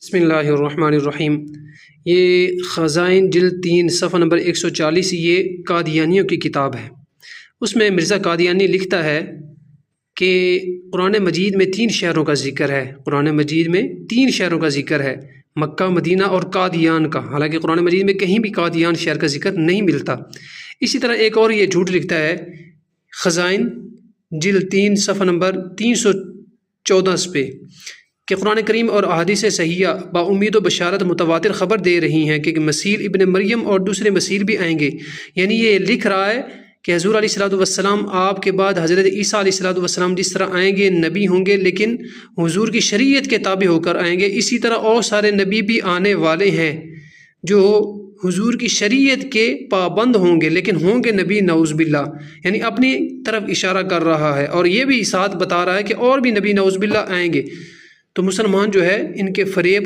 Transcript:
بسم اللہ الرحمن الرحیم۔ یہ خزائن جلد 3 صفحہ نمبر 140 یہ قادیانیوں کی کتاب ہے۔ اس میں مرزا قادیانی لکھتا ہے کہ قرآن مجید میں 3 شہروں کا ذکر ہے۔ قرآن مجید میں 3 شہروں کا ذکر ہے، مکہ، مدینہ اور قادیان کا، حالانکہ قرآن مجید میں کہیں بھی قادیان شہر کا ذکر نہیں ملتا۔ اسی طرح ایک اور یہ جھوٹ لکھتا ہے خزائن جلد 3 صفحہ نمبر 314 پہ کہ قرآن کریم اور احادیث صحیحہ با امید و بشارت متواتر خبر دے رہی ہیں کہ مسیح ابن مریم اور دوسرے مسیح بھی آئیں گے۔ یعنی یہ لکھ رہا ہے کہ حضور علیہ الصلوۃ والسلام آپ کے بعد حضرت عیسیٰ علیہ الصلوۃ والسلام جس طرح آئیں گے نبی ہوں گے، لیکن حضور کی شریعت کے تابع ہو کر آئیں گے، اسی طرح اور سارے نبی بھی آنے والے ہیں جو حضور کی شریعت کے پابند ہوں گے، لیکن ہوں گے نبی نعوذ باللہ، یعنی اپنی طرف اشارہ کر رہا ہے، اور یہ بھی ساتھ بتا رہا ہے کہ اور بھی نبی نعوذ باللہ آئیں گے۔ تو مسلمان جو ہے ان کے فریب